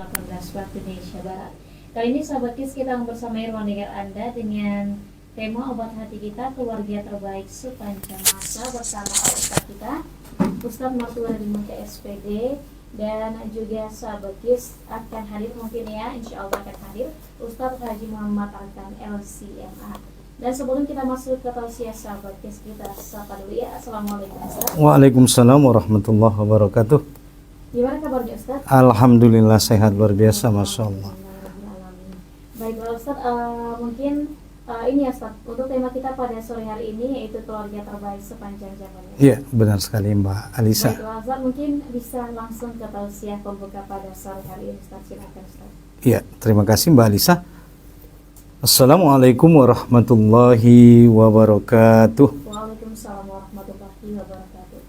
18 waktu Indonesia Barat. Kali ini sahabat KIS kita bersama Irwan dengan Anda dengan tema obat hati kita, keluarga terbaik sepanjang masa, bersama Ustadz kita Ustadz Martua dari Munte SPD, dan juga sahabat KIS akan hadir mungkin ya, insya Allah akan hadir Ustadz Haji Muhammad Arkan LCMA. Dan sebelum kita masuk ke tausiah sahabat KIS, kita sapa dulu ya. Assalamualaikum Ustadz. Waalaikumsalam warahmatullahi wabarakatuh. Gimana kabarnya Ustadz? Alhamdulillah sehat luar biasa, Masya Allah. Baiklah Ustadz, mungkin ini ya Ustadz, untuk tema kita pada sore hari ini yaitu keluarga terbaik sepanjang zaman. Iya, benar sekali Mbak Alisa. Baiklah Ustadz, mungkin bisa langsung ke tausiah pembuka pada sore hari ini Ustadz, silakan Ustadz. Iya, terima kasih Mbak Alisa. Assalamualaikum warahmatullahi wabarakatuh. Waalaikumsalam warahmatullahi wabarakatuh.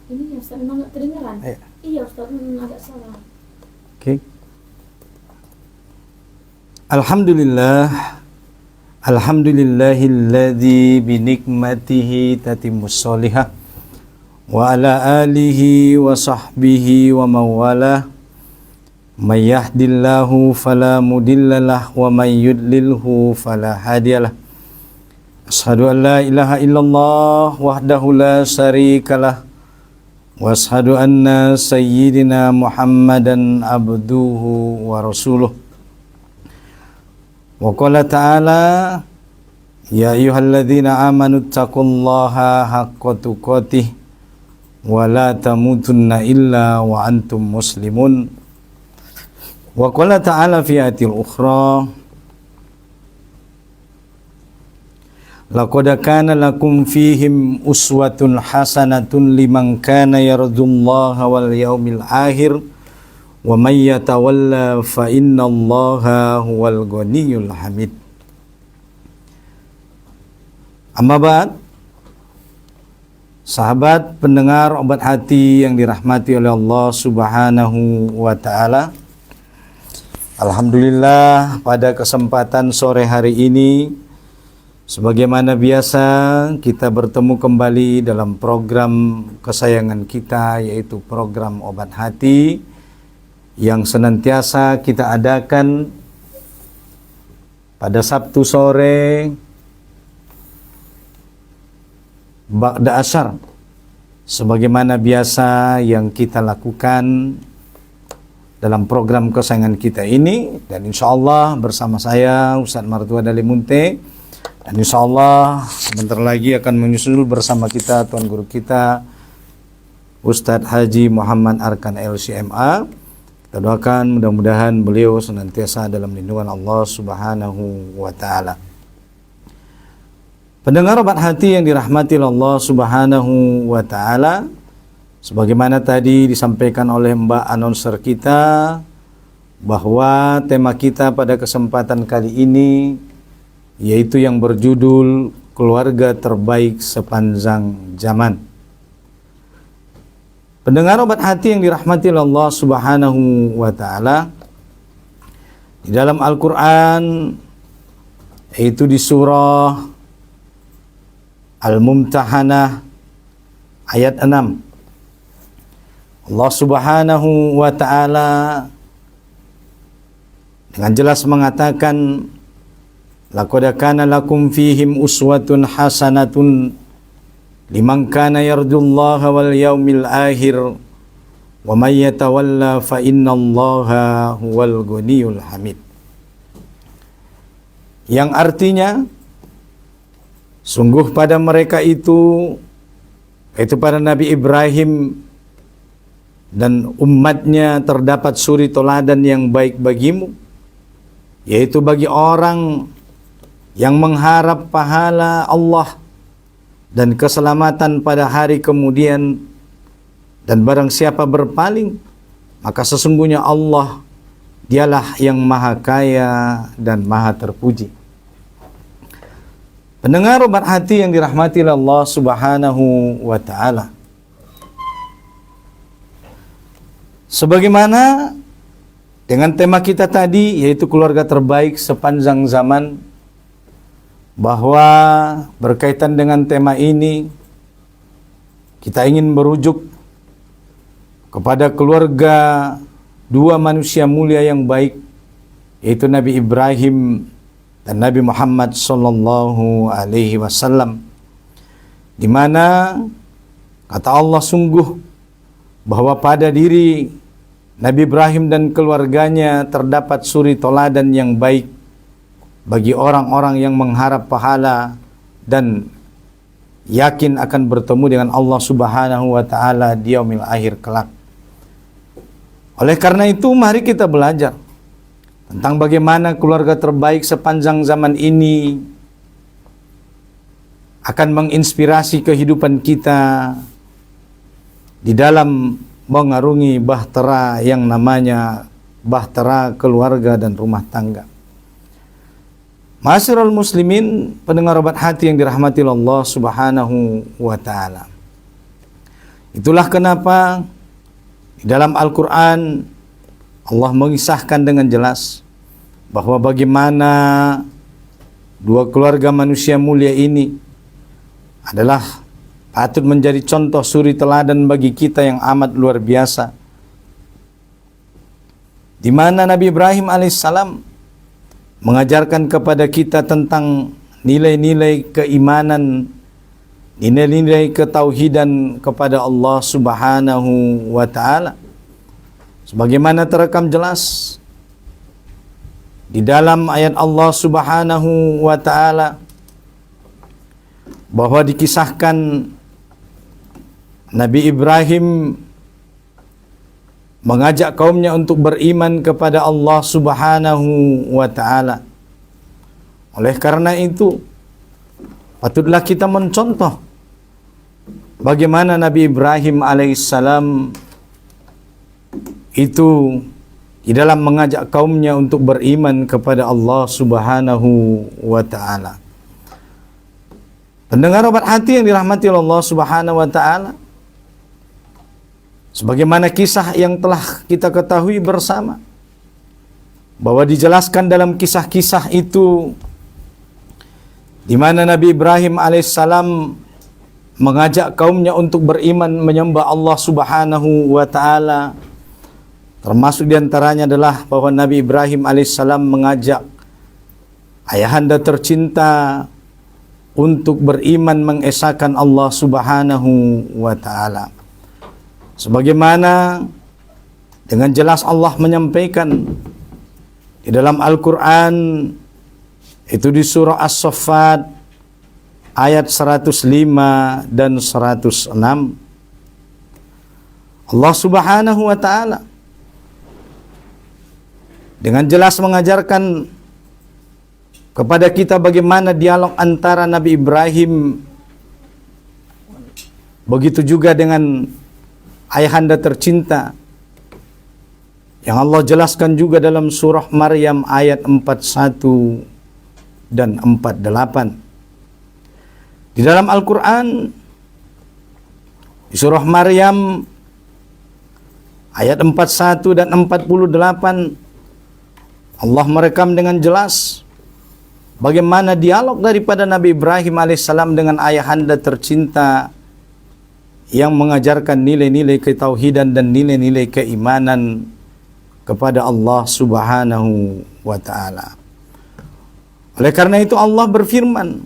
Ini ya Ustadz, memang nggak kedengeran? Iya Ustadz, agak salah. Oke. Alhamdulillah, alhamdulillahilladzi binikmatihi tatimmus sholihah, wa ala alihi wa sahbihi wa mawalah, may yahdillahu fala mudhillalah wa may yudlilhu fala hadiyalah. Asyhadu an la ilaha illallah wahdahu la syarikalah, wa asyhadu anna sayyidina Muhammadan abduhu wa rasuluh. Wa qala ta'ala ya ayyuhalladzina amanu taqullaha haqqa tuqatih wa la tamutunna illa wa antum muslimun. Wa qala ta'ala fi ayatil ukhra laqad kana lakum fihim uswatun hasanatun liman kana yarjullaha wal yaumil akhir wa may yatawalla fa innallaha huwal ghaniyyul hamid. Amma ba'd, sahabat pendengar obat hati yang dirahmati oleh Allah Subhanahu wa taala. Alhamdulillah, pada kesempatan sore hari ini sebagaimana biasa kita bertemu kembali dalam program kesayangan kita, yaitu program obat hati yang senantiasa kita adakan pada Sabtu sore ba'da asyar, sebagaimana biasa yang kita lakukan dalam program kesayangan kita ini. Dan insya Allah bersama saya Ustadz Martua dari Munte, dan insya Allah sebentar lagi akan menyusul bersama kita Tuan Guru kita Ustadz Haji Muhammad Arkan LCMA. Kita doakan mudah-mudahan beliau senantiasa dalam lindungan Allah Subhanahu wa taala. Pendengar obat hati yang dirahmati Allah Subhanahu wa taala, sebagaimana tadi disampaikan oleh Mbak announcer kita bahwa tema kita pada kesempatan kali ini yaitu yang berjudul keluarga terbaik sepanjang zaman. Pendengar obat hati yang dirahmati Allah Subhanahu wa taala, di dalam Al-Qur'an yaitu di surah Al-Mumtahanah ayat 6, Allah Subhanahu wa taala dengan jelas mengatakan, laqad kana lakum fihim uswatun hasanatun liman kana yarjullaha wal yaumil akhir wa may yatawalla fa innallaha huwal ghaniyyul hamid. Yang artinya, sungguh pada mereka itu para Nabi Ibrahim dan umatnya terdapat suri teladan yang baik bagimu, yaitu bagi orang yang mengharap pahala Allah dan keselamatan pada hari kemudian, dan barang siapa berpaling, maka sesungguhnya Allah dialah yang maha kaya dan maha terpuji. Pendengar obat hati yang dirahmati Allah Subhanahu wa taala, sebagaimana dengan tema kita tadi yaitu keluarga terbaik sepanjang zaman, bahwa berkaitan dengan tema ini kita ingin merujuk kepada keluarga dua manusia mulia yang baik, yaitu Nabi Ibrahim dan Nabi Muhammad sallallahu alaihi wasallam, di mana kata Allah, sungguh bahwa pada diri Nabi Ibrahim dan keluarganya terdapat suri toladan yang baik bagi orang-orang yang mengharap pahala dan yakin akan bertemu dengan Allah Subhanahu wa taala di yaumil akhir kelak. Oleh karena itu, mari kita belajar tentang bagaimana keluarga terbaik sepanjang zaman ini akan menginspirasi kehidupan kita di dalam mengarungi bahtera yang namanya bahtera keluarga dan rumah tangga. Ma'asyiral muslimin, pendengar obat hati yang dirahmati Allah Subhanahu wa taala. Itulah kenapa di dalam Al-Qur'an Allah mengisahkan dengan jelas bahwa bagaimana dua keluarga manusia mulia ini adalah patut menjadi contoh suri teladan bagi kita yang amat luar biasa, di mana Nabi Ibrahim alaihissalam mengajarkan kepada kita tentang nilai-nilai keimanan, nilai-nilai ketauhidan kepada Allah Subhanahu wa taala, sebagaimana terekam jelas di dalam ayat Allah Subhanahu wa taala bahwa dikisahkan Nabi Ibrahim mengajak kaumnya untuk beriman kepada Allah Subhanahu wa taala. Oleh karena itu, patutlah kita mencontoh bagaimana Nabi Ibrahim alaihissalam itu di dalam mengajak kaumnya untuk beriman kepada Allah Subhanahu wa taala. Pendengar obat hati yang dirahmati Allah Subhanahu wa taala, sebagaimana kisah yang telah kita ketahui bersama, bahwa dijelaskan dalam kisah-kisah itu di mana Nabi Ibrahim alaihissalam mengajak kaumnya untuk beriman menyembah Allah Subhanahu wa taala. Termasuk diantaranya adalah bahwa Nabi Ibrahim alaihissalam mengajak ayahanda tercinta untuk beriman mengesahkan Allah Subhanahu wa taala. Sebagaimana dengan jelas Allah menyampaikan di dalam Al-Quran, itu di surah As-Saffat ayat 105 dan 106. Allah Subhanahu wa taala dengan jelas mengajarkan kepada kita bagaimana dialog antara Nabi Ibrahim, begitu juga dengan ayahanda tercinta, yang Allah jelaskan juga dalam surah Maryam ayat 41 dan 48. Di dalam Al-Quran, di surah Maryam ayat 41 dan 48, Allah merekam dengan jelas bagaimana dialog daripada Nabi Ibrahim alaihissalam dengan ayahanda tercinta yang mengajarkan nilai-nilai ketauhidan dan nilai-nilai keimanan kepada Allah Subhanahu wa taala. Oleh karena itu Allah berfirman,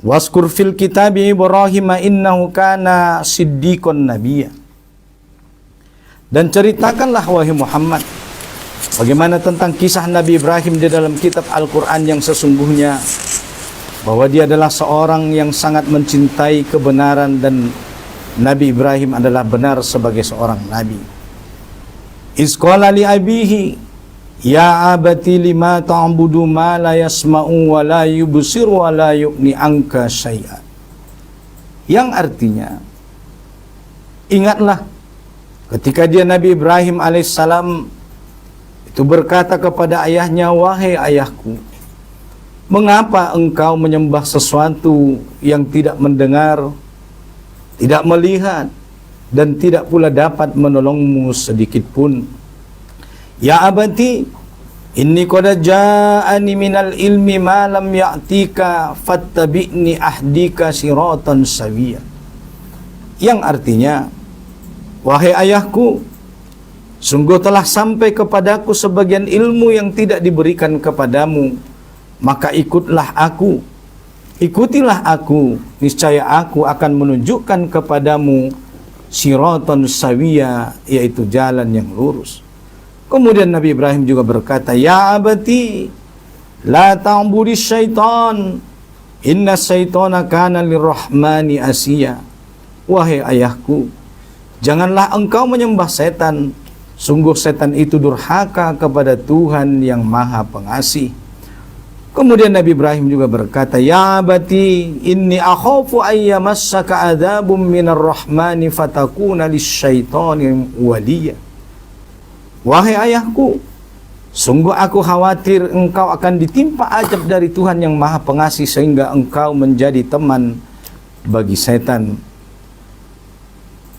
"Waskur fil kitabi Ibrahim innahu kana siddiqon nabiyya." Dan ceritakanlah wahai Muhammad bagaimana tentang kisah Nabi Ibrahim di dalam kitab Al-Quran yang sesungguhnya, bahwa dia adalah seorang yang sangat mencintai kebenaran dan Nabi Ibrahim adalah benar sebagai seorang nabi. Isqala li abihi ya abati lima ta'budu ma la yasma'u wa la yubsiru wa la yughni anka syai'a. Yang artinya, ingatlah ketika dia Nabi Ibrahim alaihissalam itu berkata kepada ayahnya, "Wahai ayahku, mengapa engkau menyembah sesuatu yang tidak mendengar, tidak melihat, dan tidak pula dapat menolongmu sedikit pun? Ya abati, inni qad ja'ani minal ilmi ma lam ya'tika fattabi'ni ahdika siratan sawiyya." Yang artinya, wahai ayahku, sungguh telah sampai kepadaku sebagian ilmu yang tidak diberikan kepadamu, maka ikutilah aku, niscaya aku akan menunjukkan kepadamu siratan sawiya, yaitu jalan yang lurus. Kemudian Nabi Ibrahim juga berkata, ya abati, la ta'budi syaitan, inna syaitana kana lirrahmani asiya. Wahai ayahku, janganlah engkau menyembah setan, sungguh setan itu durhaka kepada Tuhan yang Maha Pengasih. Kemudian Nabi Ibrahim juga berkata, ya abati, inni akhafu ayyamassaka adzabum minar rahmani fatakuna lisyaitani waliya. Wahai ayahku, sungguh aku khawatir engkau akan ditimpa azab dari Tuhan yang Maha Pengasih sehingga engkau menjadi teman bagi setan.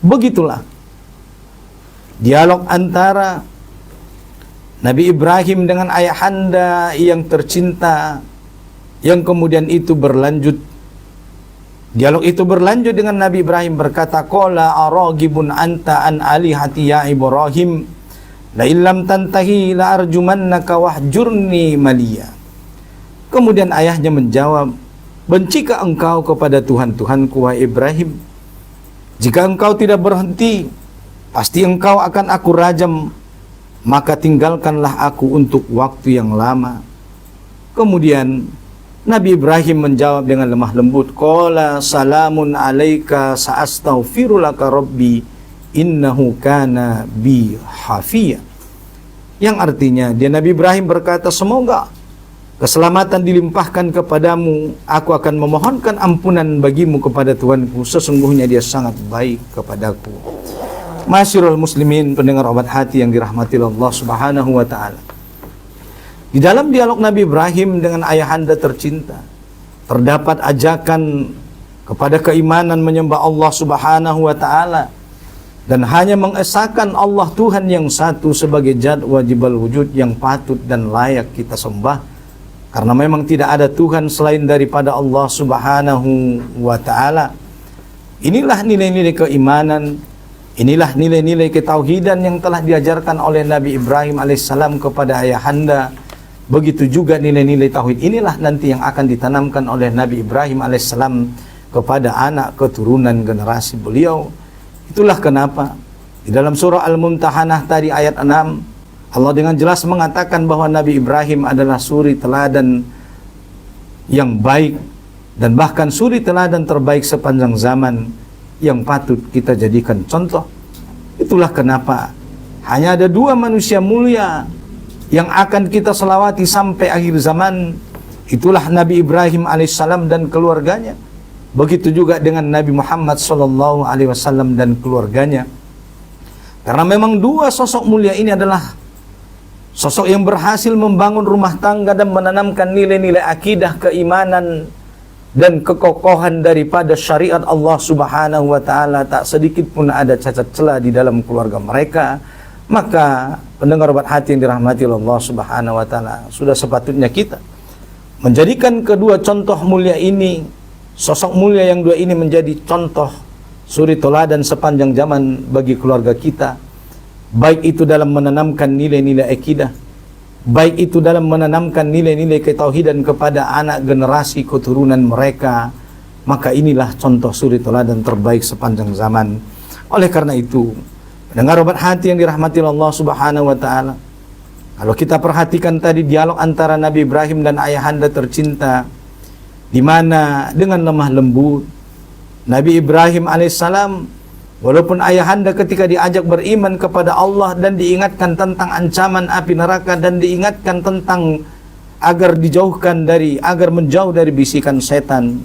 Begitulah dialog antara Nabi Ibrahim dengan ayahanda yang tercinta, yang kemudian itu berlanjut. Dialog itu berlanjut dengan Nabi Ibrahim berkata, qala aragibun anta an alihati ya Ibrahim, la illam tantahi la arjumannaka wahjurni maliya. Kemudian ayahnya menjawab, bencikah engkau kepada Tuhan-Tuhanku wahai Ibrahim? Jika engkau tidak berhenti, pasti engkau akan aku rajam, maka tinggalkanlah aku untuk waktu yang lama. Kemudian Nabi Ibrahim menjawab dengan lemah lembut, qala salamun alaika sa'astaghfiru laka rabbi innahu kana bi hafiya. Yang artinya Nabi Ibrahim berkata, semoga keselamatan dilimpahkan kepadamu, aku akan memohonkan ampunan bagimu kepada Tuhanku, sesungguhnya dia sangat baik kepadaku. Masyarul muslimin, pendengar obat hati yang dirahmati Allah Subhanahu wa taala. Di dalam dialog Nabi Ibrahim dengan ayahanda tercinta terdapat ajakan kepada keimanan menyembah Allah Subhanahu wa taala dan hanya mengesahkan Allah Tuhan yang satu sebagai zat wajibal wujud yang patut dan layak kita sembah, karena memang tidak ada Tuhan selain daripada Allah Subhanahu wa taala. Inilah nilai-nilai keimanan, inilah nilai-nilai ketauhidan yang telah diajarkan oleh Nabi Ibrahim alaihissalam kepada ayahanda. Begitu juga nilai-nilai tauhid inilah nanti yang akan ditanamkan oleh Nabi Ibrahim alaihissalam kepada anak keturunan generasi beliau. Itulah kenapa di dalam surah Al-Mumtahanah tadi ayat 6, Allah dengan jelas mengatakan bahwa Nabi Ibrahim adalah suri teladan yang baik dan bahkan suri teladan terbaik sepanjang zaman yang patut kita jadikan contoh. Itulah kenapa hanya ada dua manusia mulia yang akan kita selawati sampai akhir zaman. Itulah Nabi Ibrahim alaihissalam dan keluarganya. Begitu juga dengan Nabi Muhammad sallallahu alaihi wasallam dan keluarganya. Karena memang dua sosok mulia ini adalah sosok yang berhasil membangun rumah tangga dan menanamkan nilai-nilai akidah, keimanan dan kekokohan daripada syariat Allah Subhanahu wa taala. Tak sedikit pun ada cacat celah di dalam keluarga mereka. Maka pendengar obat hati yang dirahmati Allah Subhanahu wa taala, sudah sepatutnya kita menjadikan kedua contoh mulia ini, sosok mulia yang dua ini menjadi contoh suri teladan sepanjang zaman bagi keluarga kita, baik itu dalam menanamkan nilai-nilai akidah, baik itu dalam menanamkan nilai-nilai ketauhidan kepada anak generasi keturunan mereka. Maka inilah contoh suri teladan terbaik sepanjang zaman. Oleh karena itu, pendengar obat hati yang dirahmati Allah Subhanahu wa taala, kalau kita perhatikan tadi dialog antara Nabi Ibrahim dan ayahanda tercinta, di mana dengan lemah lembut Nabi Ibrahim alaihissalam, walaupun ayahanda ketika diajak beriman kepada Allah dan diingatkan tentang ancaman api neraka dan diingatkan tentang agar menjauh dari bisikan setan,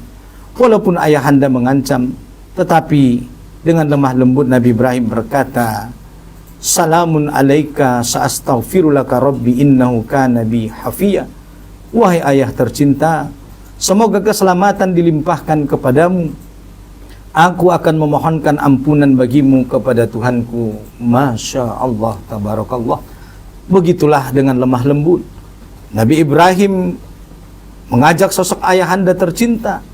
walaupun ayahanda mengancam, tetapi dengan lemah lembut Nabi Ibrahim berkata, salamun alaika sa'astaghfiru laka rabbi innahu kana bi hafiya. Wahai ayah tercinta, semoga keselamatan dilimpahkan kepadamu, aku akan memohonkan ampunan bagimu kepada Tuhanku. Masya Allah, tabarakallah. Begitulah dengan lemah lembut Nabi Ibrahim mengajak sosok ayahanda tercinta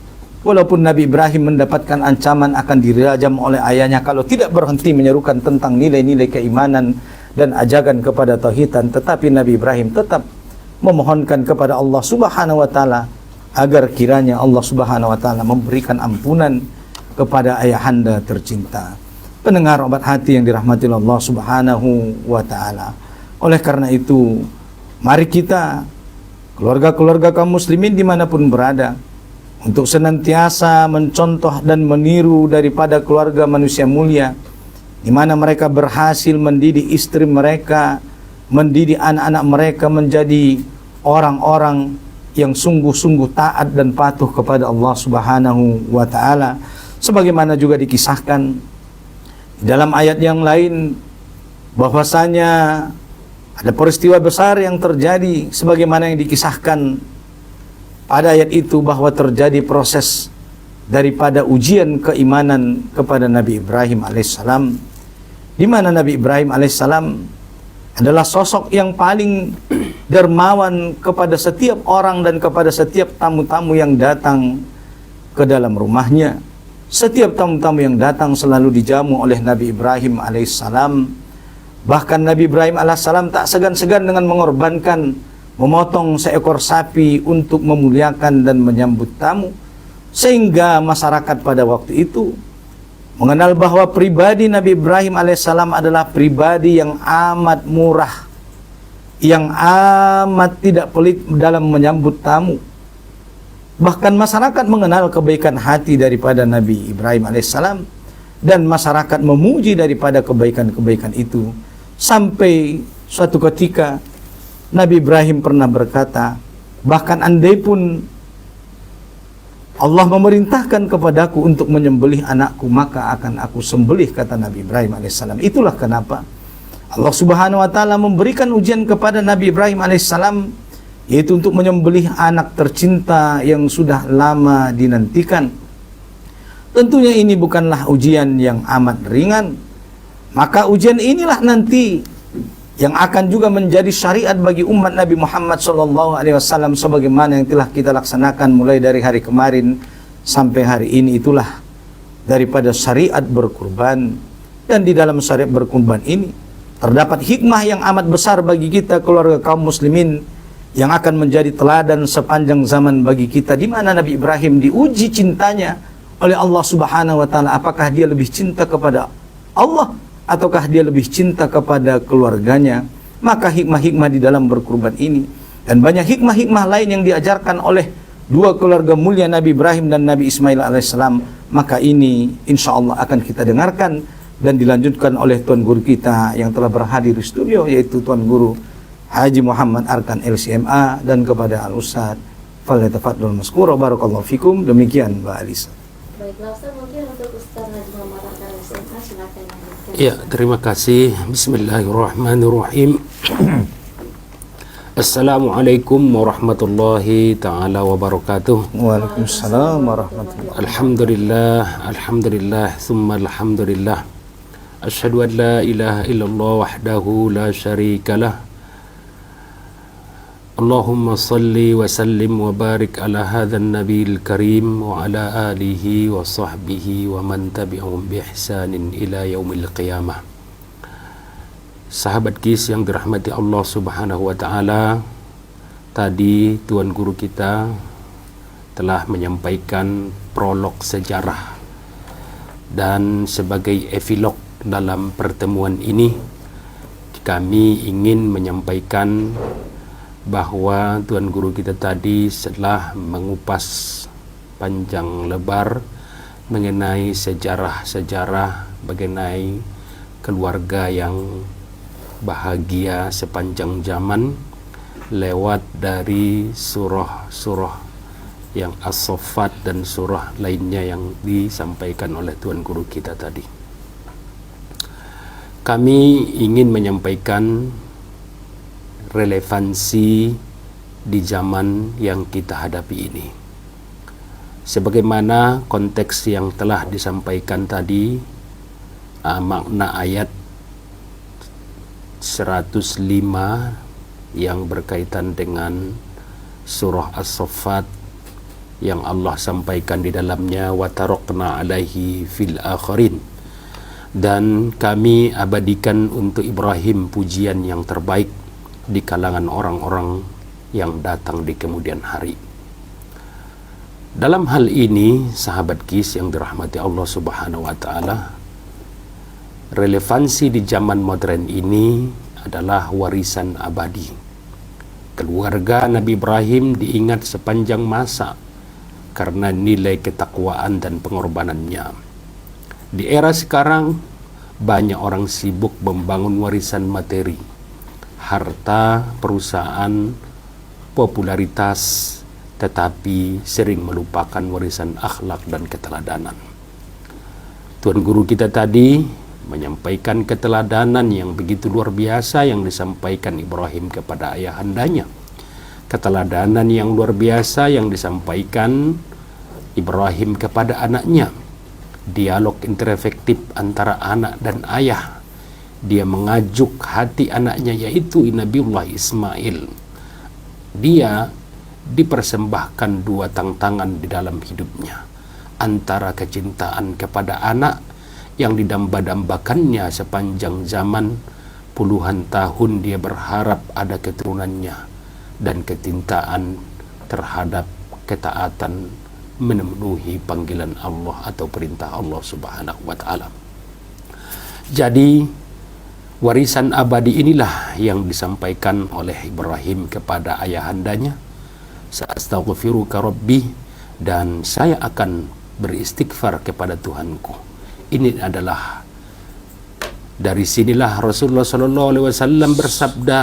Walaupun Nabi Ibrahim mendapatkan ancaman akan dirajam oleh ayahnya kalau tidak berhenti menyerukan tentang nilai-nilai keimanan dan ajakan kepada tauhidan, tetapi Nabi Ibrahim tetap memohonkan kepada Allah Subhanahu wa taala agar kiranya Allah Subhanahu wa taala memberikan ampunan kepada ayahanda tercinta. Pendengar obat hati yang dirahmati Allah Subhanahu wa taala. Oleh karena itu, mari kita keluarga-keluarga kaum muslimin dimanapun berada untuk senantiasa mencontoh dan meniru daripada keluarga manusia mulia, di mana mereka berhasil mendidik istri mereka, mendidik anak-anak mereka menjadi orang-orang yang sungguh-sungguh taat dan patuh kepada Allah Subhanahu wa taala, sebagaimana juga dikisahkan di dalam ayat yang lain bahwasanya ada peristiwa besar yang terjadi sebagaimana yang dikisahkan pada ayat itu, bahwa terjadi proses daripada ujian keimanan kepada Nabi Ibrahim alaihissalam, di mana Nabi Ibrahim alaihissalam adalah sosok yang paling dermawan kepada setiap orang dan kepada setiap tamu-tamu yang datang ke dalam rumahnya. Setiap tamu-tamu yang datang selalu dijamu oleh Nabi Ibrahim alaihissalam. Bahkan Nabi Ibrahim alaihissalam tak segan-segan dengan mengorbankan memotong seekor sapi untuk memuliakan dan menyambut tamu, sehingga masyarakat pada waktu itu mengenal bahwa pribadi Nabi Ibrahim alaihissalam adalah pribadi yang amat murah, yang amat tidak pelit dalam menyambut tamu. Bahkan masyarakat mengenal kebaikan hati daripada Nabi Ibrahim alaihissalam, dan masyarakat memuji daripada kebaikan-kebaikan itu, sampai suatu ketika Nabi Ibrahim pernah berkata, bahkan andai pun Allah memerintahkan kepadaku untuk menyembelih anakku, maka akan aku sembelih, kata Nabi Ibrahim alaihissalam. Itulah kenapa Allah Subhanahu wa taala memberikan ujian kepada Nabi Ibrahim alaihissalam, yaitu untuk menyembelih anak tercinta yang sudah lama dinantikan. Tentunya ini bukanlah ujian yang amat ringan. Maka ujian inilah nanti yang akan juga menjadi syariat bagi umat Nabi Muhammad SAW, sebagaimana yang telah kita laksanakan mulai dari hari kemarin sampai hari ini. Itulah daripada syariat berkurban. Dan di dalam syariat berkurban ini terdapat hikmah yang amat besar bagi kita keluarga kaum muslimin, yang akan menjadi teladan sepanjang zaman bagi kita, di mana Nabi Ibrahim diuji cintanya oleh Allah Subhanahu wa taala. Apakah dia lebih cinta kepada Allah ataukah dia lebih cinta kepada keluarganya? Maka hikmah-hikmah di dalam berkurban ini dan banyak hikmah-hikmah lain yang diajarkan oleh dua keluarga mulia Nabi Ibrahim dan Nabi Ismail alaihissalam, maka ini insya Allah akan kita dengarkan dan dilanjutkan oleh Tuan Guru kita yang telah berhadir di studio, yaitu Tuan Guru Haji Muhammad Arkan LCMA, dan kepada Al-Ustaz falyatafaddal maskura. Barakallahu fikum. Demikian Mbak Alisa. Baiklah Ustaz, mungkin untuk Ustaz Haji Muhammad Arkan LCMA, silakan. Ya, terima kasih. Bismillahirrahmanirrahim. Assalamualaikum warahmatullahi ta'ala wabarakatuh. Waalaikumsalam warahmatullahi. Alhamdulillah, thumma alhamdulillah. Asyhadu an la ilaha illallah wahdahu la syarikalah. Allahumma salli wa sallim wa barik ala hadzal nabiyil karim wa ala alihi wa sahbihi wa man tabi'ahum bi ihsanin ila yaumil qiyamah. Sahabat KIS yang dirahmati Allah Subhanahu wa taala, tadi Tuan Guru kita telah menyampaikan prolog sejarah, dan sebagai epilog dalam pertemuan ini kami ingin menyampaikan bahwa Tuan Guru kita tadi setelah mengupas panjang lebar mengenai sejarah-sejarah mengenai keluarga yang bahagia sepanjang zaman lewat dari surah-surah yang As-Saffat dan surah lainnya yang disampaikan oleh Tuan Guru kita tadi. Kami ingin menyampaikan relevansi di zaman yang kita hadapi ini. Sebagaimana konteks yang telah disampaikan tadi, makna ayat 105 yang berkaitan dengan surah As-Saffat yang Allah sampaikan di dalamnya, wa tarakna alaihi fil akhirin, dan kami abadikan untuk Ibrahim pujian yang terbaik di kalangan orang-orang yang datang di kemudian hari. Dalam hal ini, sahabat KIS yang dirahmati Allah Subhanahu wa taala, relevansi di zaman modern ini adalah warisan abadi. Keluarga Nabi Ibrahim diingat sepanjang masa karena nilai ketakwaan dan pengorbanannya. Di era sekarang, banyak orang sibuk membangun warisan materi, harta, perusahaan, popularitas, tetapi sering melupakan warisan akhlak dan keteladanan. Tuan Guru kita tadi menyampaikan keteladanan yang begitu luar biasa yang disampaikan Ibrahim kepada ayahandanya. Keteladanan yang luar biasa yang disampaikan Ibrahim kepada anaknya. Dialog interefektif antara anak dan ayah. Dia mengajuk hati anaknya, yaitu Nabiullah Ismail. Dia dipersembahkan dua tantangan di dalam hidupnya, antara kecintaan kepada anak yang didamba-dambakannya sepanjang zaman, puluhan tahun dia berharap ada keturunannya, dan kecintaan terhadap ketaatan memenuhi panggilan Allah atau perintah Allah Subhanahu wa taala. Jadi warisan abadi inilah yang disampaikan oleh Ibrahim kepada ayahandanya. Sa'astaghfiruka rabbi, dan saya akan beristighfar kepada Tuhanku. Ini adalah, dari sinilah Rasulullah SAW bersabda,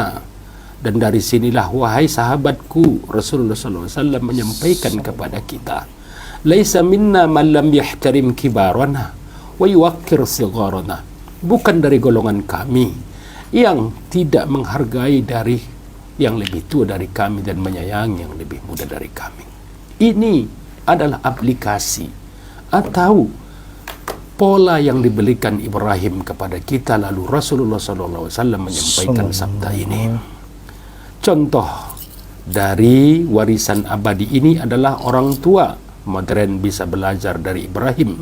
dan dari sinilah wahai sahabatku, Rasulullah SAW menyampaikan kepada kita, laisa minna man lam yahtarim kibarana wa yuwaqqir sigharana. Bukan dari golongan kami yang tidak menghargai dari yang lebih tua dari kami dan menyayangi yang lebih muda dari kami. Ini adalah aplikasi atau pola yang diberikan Ibrahim kepada kita, lalu Rasulullah SAW menyampaikan sabda ini. Contoh dari warisan abadi ini adalah orang tua modern bisa belajar dari Ibrahim.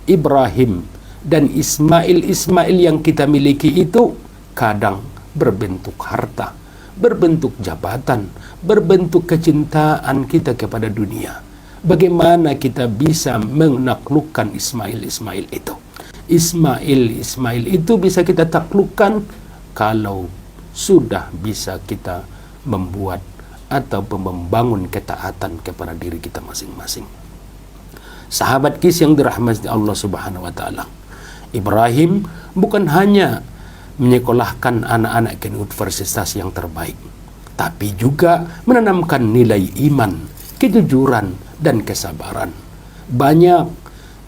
Ibrahim dan Ismail yang kita miliki itu kadang berbentuk harta, berbentuk jabatan, berbentuk kecintaan kita kepada dunia. Bagaimana kita bisa menaklukkan Ismail itu? Ismail itu bisa kita taklukkan kalau sudah bisa kita membuat atau membangun ketaatan kepada diri kita masing-masing. Sahabat KIS yang dirahmati Allah Subhanahu wa taala, Ibrahim bukan hanya menyekolahkan anak-anak ke universitas yang terbaik, tapi juga menanamkan nilai iman, kejujuran, dan kesabaran. Banyak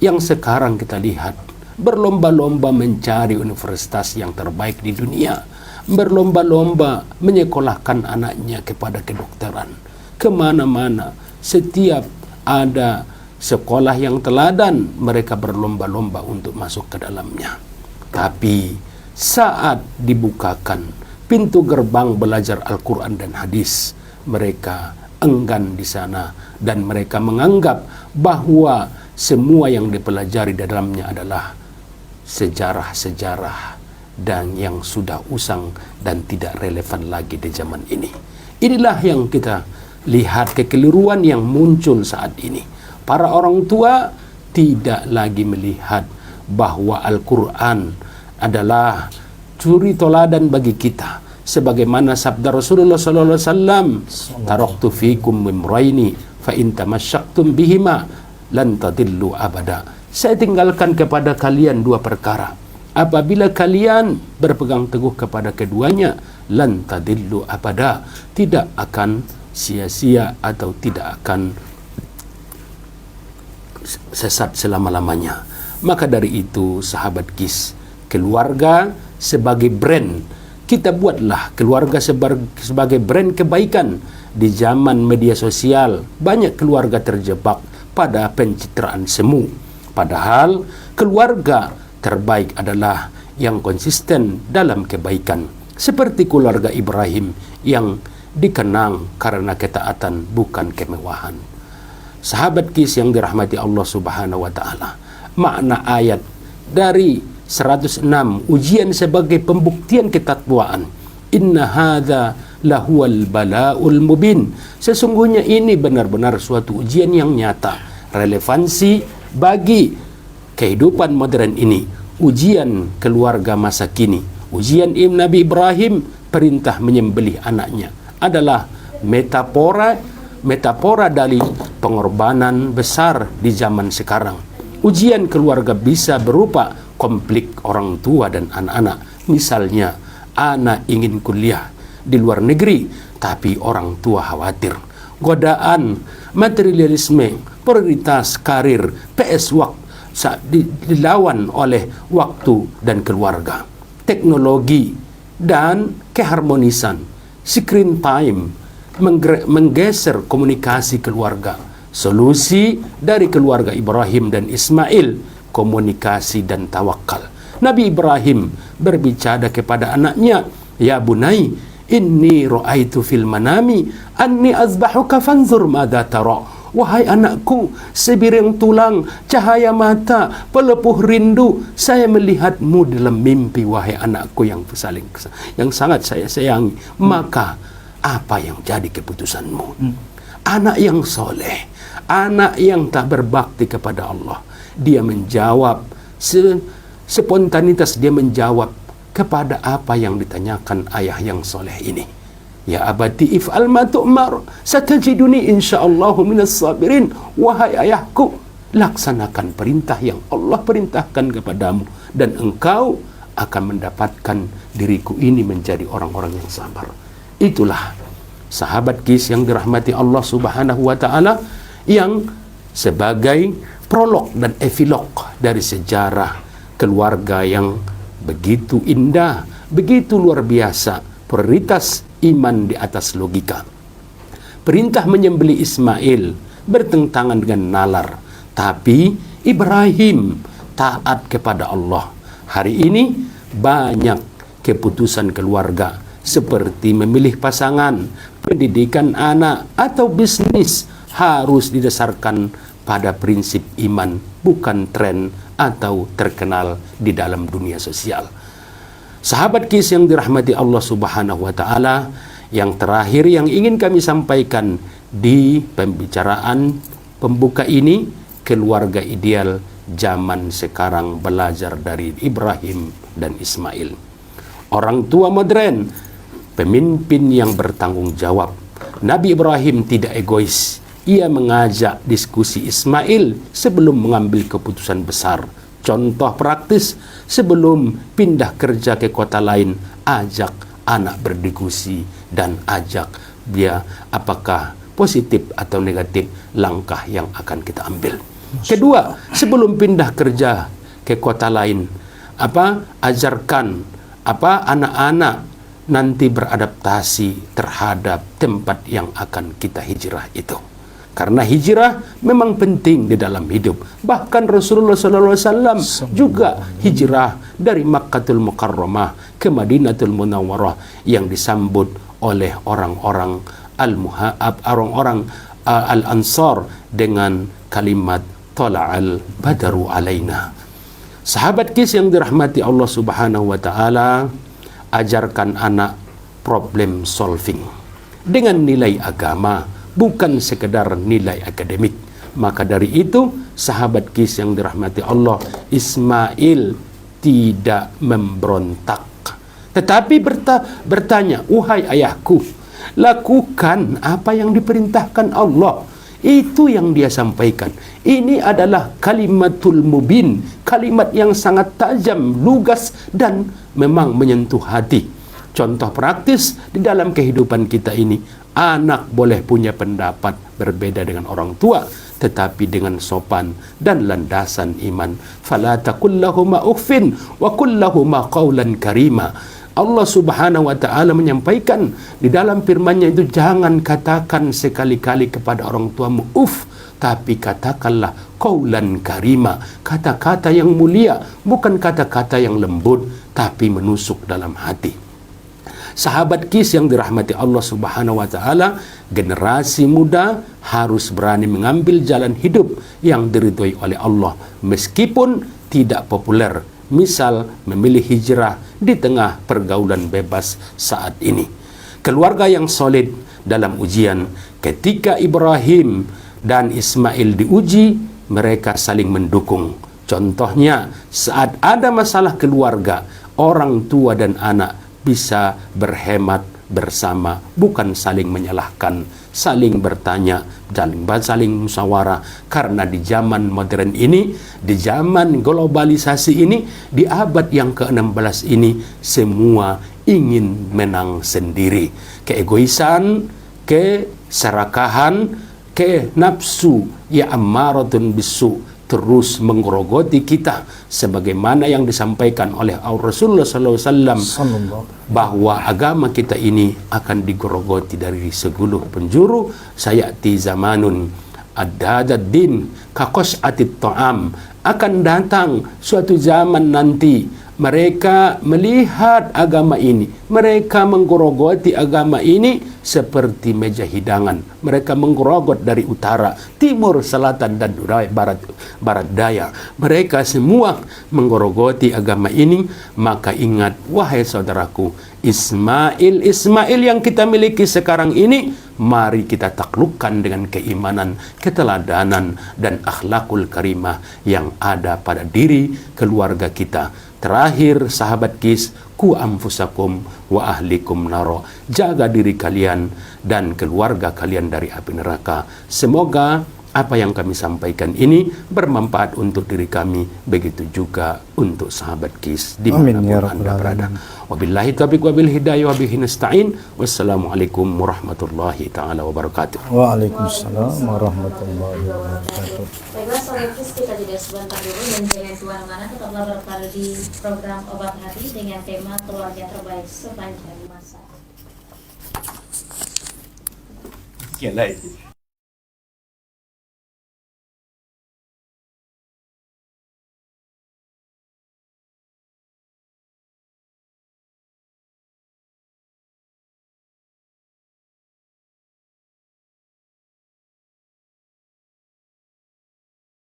yang sekarang kita lihat berlomba-lomba mencari universitas yang terbaik di dunia, berlomba-lomba menyekolahkan anaknya kepada kedokteran. Kemana-mana, setiap ada sekolah yang teladan, mereka berlomba-lomba untuk masuk ke dalamnya. Tapi saat dibukakan pintu gerbang belajar Al-Quran dan hadis, mereka enggan di sana, dan mereka menganggap bahwa semua yang dipelajari di dalamnya adalah sejarah-sejarah dan yang sudah usang dan tidak relevan lagi di zaman ini. Inilah yang kita lihat kekeliruan yang muncul saat ini. Para orang tua tidak lagi melihat bahwa Al-Quran adalah suri toladan bagi kita. Sebagaimana sabda Rasulullah SAW, taraktu fikum mimraini fa in tamasyaktum bihima lan tadillu abada. Saya tinggalkan kepada kalian dua perkara. Apabila kalian berpegang teguh kepada keduanya, lan tadillu abada, tidak akan sia-sia atau tidak akan sesat selama-lamanya. Maka dari itu, sahabat KIS, keluarga sebagai brand, kita buatlah keluarga sebagai brand kebaikan. Di zaman media sosial, banyak keluarga terjebak pada pencitraan semu. Padahal keluarga terbaik adalah yang konsisten dalam kebaikan. Seperti keluarga Ibrahim yang dikenang karena ketaatan bukan kemewahan. Sahabat KIS yang dirahmati Allah Subhanahu wa taala, makna ayat dari 106, ujian sebagai pembuktian ketakwaan. Inna hadza lahuwal bala'ul mubin. Sesungguhnya ini benar-benar suatu ujian yang nyata, relevansi bagi kehidupan modern ini. Ujian keluarga masa kini, ujian Nabi Ibrahim, perintah menyembelih anaknya adalah metafora dari pengorbanan besar di zaman sekarang. Ujian keluarga bisa berupa konflik orang tua dan anak-anak. Misalnya, anak ingin kuliah di luar negeri, tapi orang tua khawatir. Godaan materialisme, prioritas karir, PS waktu dilawan oleh waktu dan keluarga. Teknologi dan keharmonisan, screen time, menggeser komunikasi keluarga. Solusi dari keluarga Ibrahim dan Ismail, komunikasi dan tawakal. Nabi Ibrahim berbicara kepada anaknya, "Ya bunai, inni ra'aitu fil manami anni azbahuka fanzur madza tara." Wahai anakku, sebiring tulang, cahaya mata, pelepuh rindu, saya melihatmu dalam mimpi, wahai anakku yang sangat saya sayangi. Maka apa yang jadi keputusanmu? Anak yang soleh, anak yang tak berbakti kepada Allah, dia menjawab spontanitas, dia menjawab kepada apa yang ditanyakan ayah yang soleh ini. Ya abati if'al ma tu'mar satajiduni insyaallahu minas sabirin. Wahai ayahku, laksanakan perintah yang Allah perintahkan kepadamu, dan engkau akan mendapatkan diriku ini menjadi orang-orang yang sabar. Itulah sahabat KIS yang dirahmati Allah Subhanahu wa taala, yang sebagai prolog dan epilog dari sejarah keluarga yang begitu indah, begitu luar biasa. Prioritas iman di atas logika. Perintah menyembelih Ismail bertentangan dengan nalar, tapi Ibrahim taat kepada Allah. Hari ini banyak keputusan keluarga seperti memilih pasangan, pendidikan anak, atau bisnis harus didasarkan pada prinsip iman, bukan tren atau terkenal di dalam dunia sosial. Sahabat KIS yang dirahmati Allah Subhanahu wa taala, yang terakhir yang ingin kami sampaikan di pembicaraan pembuka ini, keluarga ideal zaman sekarang belajar dari Ibrahim dan Ismail. Orang tua modern, pemimpin yang bertanggung jawab. Nabi Ibrahim tidak egois. Ia mengajak diskusi Ismail sebelum mengambil keputusan besar. Contoh praktis, sebelum pindah kerja ke kota lain, ajak anak berdiskusi dan ajak dia apakah positif atau negatif langkah yang akan kita ambil. Kedua, sebelum pindah kerja ke kota lain, ajarkan anak-anak nanti beradaptasi terhadap tempat yang akan kita hijrah itu. Karena hijrah memang penting di dalam hidup. Bahkan Rasulullah SAW juga hijrah dari Makkatul Mukarramah ke Madinatul Munawwarah, yang disambut oleh orang-orang Al-Ansar dengan kalimat Tala'al Badaru Alaina. Sahabat KIS yang dirahmati Allah Subhanahu wa taala, ajarkan anak problem solving dengan nilai agama, bukan sekedar nilai akademik. Maka dari itu, sahabat KIS yang dirahmati Allah, Ismail tidak memberontak, tetapi bertanya, "Wahai ayahku, lakukan apa yang diperintahkan Allah." Itu yang dia sampaikan. Ini adalah kalimatul mubin, kalimat yang sangat tajam, lugas, dan memang menyentuh hati. Contoh praktis di dalam kehidupan kita ini, anak boleh punya pendapat berbeda dengan orang tua, tetapi dengan sopan dan landasan iman. Fala taqul lahuma uffin wa qul lahuma qawlan karima. Allah Subhanahu wa taala menyampaikan di dalam firman-Nya itu, jangan katakan sekali-kali kepada orang tuamu uff, tapi katakanlah qaulan karima, kata-kata yang mulia, bukan kata-kata yang lembut tapi menusuk dalam hati. Sahabat KIS yang dirahmati Allah Subhanahu wa taala, generasi muda harus berani mengambil jalan hidup yang diridhoi oleh Allah meskipun tidak populer. Misal memilih hijrah di tengah pergaulan bebas saat ini. Keluarga yang solid dalam ujian, ketika Ibrahim dan Ismail diuji, mereka saling mendukung. Contohnya, saat ada masalah keluarga, orang tua dan anak bisa berhemat bersama, bukan saling menyalahkan, saling bertanya, saling musyawarah. Karena di zaman modern ini, di zaman globalisasi ini, di abad yang ke-16 ini, semua ingin menang sendiri. Keegoisan, keserakahan, ke nafsu ya ammaratun bisu terus menggerogoti kita, sebagaimana yang disampaikan oleh Rasulullah SAW bahwa agama kita ini akan digerogoti dari seguluh penjuru. Sayati zamanun ad-dadad din kakos'atit ta'am, akan datang suatu zaman nanti mereka melihat agama ini, mereka menggerogoti agama ini seperti meja hidangan. Mereka menggerogot dari utara, timur, selatan, dan barat daya. Mereka semua menggerogoti agama ini. Maka ingat, wahai saudaraku, Ismail yang kita miliki sekarang ini, mari kita taklukkan dengan keimanan, keteladanan, dan akhlakul karimah yang ada pada diri keluarga kita. Terakhir, sahabat KIS, ku anfusakum wa ahlikum naro. Jaga diri kalian dan keluarga kalian dari api neraka. Semoga apa yang kami sampaikan ini bermanfaat untuk diri kami, begitu juga untuk sahabat KIS dimanapun Anda berada. Wabillahi taufiq wabil hidayah wabihi nasta'in. Wassalamualaikum warahmatullahi ta'ala wabarakatuh. Waalaikumsalam warahmatullahi wabarakatuh. Baiklah sahabat KIS, kita jeda sebentar dulu dan jangan kemana-mana, tetaplah berada di program Obat Hati dengan tema keluarga terbaik sepanjang masa. Sekian lagi.